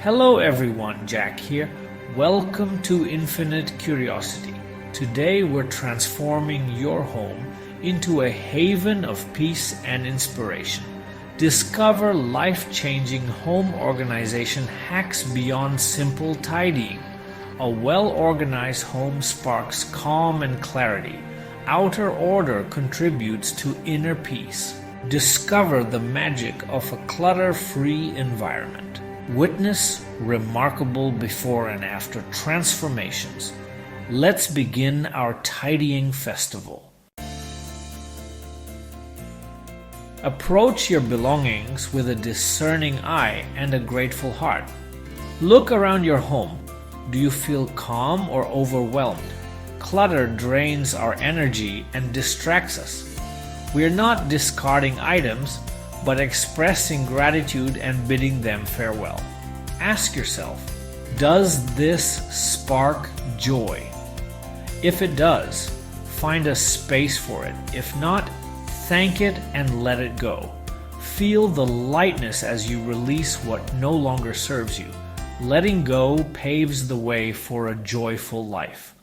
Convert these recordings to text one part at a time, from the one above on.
Hello everyone, Jack here. Welcome to Infinite Curiosity. Today we're transforming your home into a haven of peace and inspiration. Discover life-changing home organization hacks beyond simple tidying. A well-organized home sparks calm and clarity. Outer order contributes to inner peace. Discover the magic of a clutter-free environment. Witness remarkable before and after transformations. Let's begin our tidying festival. Approach your belongings with a discerning eye and a grateful heart. Look around your home. Do you feel calm or overwhelmed? Clutter drains our energy and distracts us. We are not discarding items, but expressing gratitude and bidding them farewell. Ask yourself, does this spark joy? If it does, find a space for it. If not, thank it and let it go. Feel the lightness as you release what no longer serves you. Letting go paves the way for a joyful life.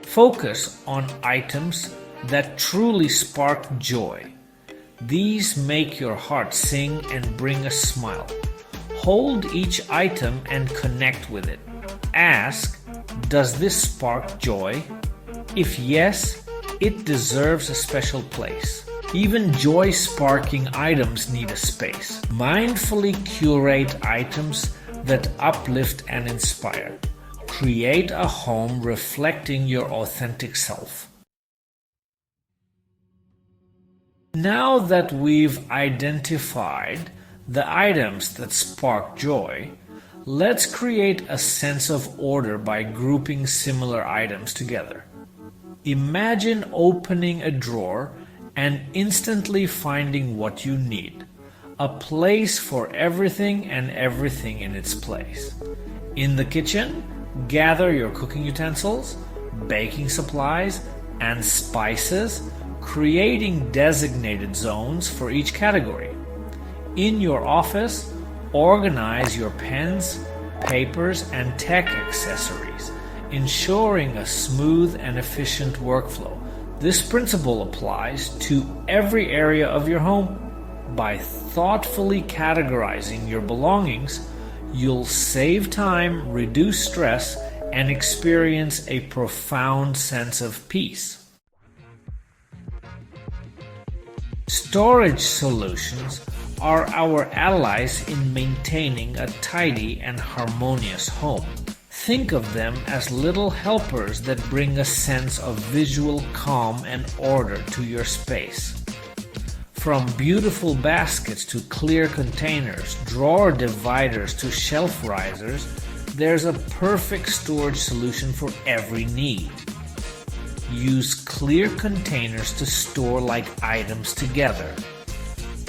Focus on items that truly spark joy. These make your heart sing and bring a smile. Hold each item and connect with it. Ask, does this spark joy? If yes, it deserves a special place. Even joy-sparking items need a space. Mindfully curate items that uplift and inspire. Create a home reflecting your authentic self. Now that we've identified the items that spark joy, let's create a sense of order by grouping similar items together. Imagine opening a drawer and instantly finding what you need. A place for everything and everything in its place. In the kitchen, gather your cooking utensils, baking supplies, and spices, creating designated zones for each category. In your office, organize your pens, papers, and tech accessories, ensuring a smooth and efficient workflow. This principle applies to every area of your home. By thoughtfully categorizing your belongings, you'll save time, reduce stress, and experience a profound sense of peace. Storage solutions are our allies in maintaining a tidy and harmonious home. Think of them as little helpers that bring a sense of visual calm and order to your space. From beautiful baskets to clear containers, drawer dividers to shelf risers, there's a perfect storage solution for every need. Use clear containers to store like items together.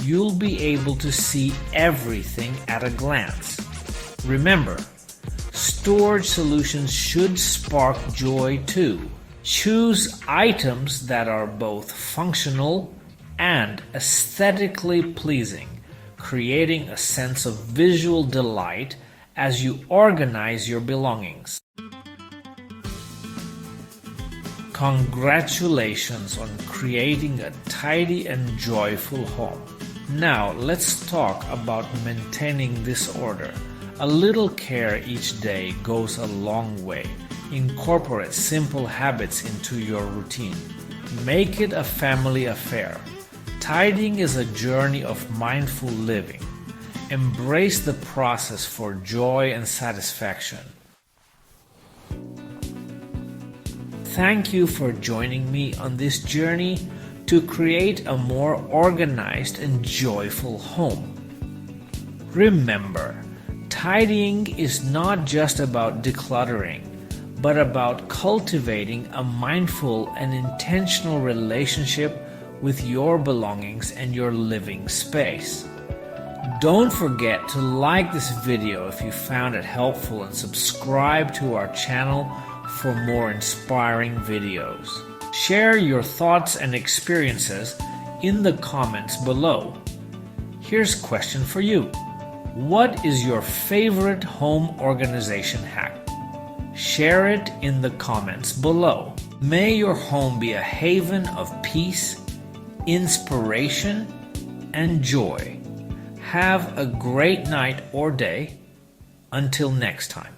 You'll be able to see everything at a glance. Remember, storage solutions should spark joy too. Choose items that are both functional and aesthetically pleasing, creating a sense of visual delight as you organize your belongings. Congratulations on creating a tidy and joyful home. Now let's talk about maintaining this order. A little care each day goes a long way. Incorporate simple habits into your routine. Make it a family affair. Tidying is a journey of mindful living. Embrace the process for joy and satisfaction. Thank you for joining me on this journey to create a more organized and joyful home. Remember, tidying is not just about decluttering, but about cultivating a mindful and intentional relationship with your belongings and your living space. Don't forget to like this video if you found it helpful and subscribe to our channel for more inspiring videos. Share your thoughts and experiences in the comments below. Here's a question for you. What is your favorite home organization hack? Share it in the comments below. May your home be a haven of peace, inspiration, and joy. Have a great night or day. Until next time.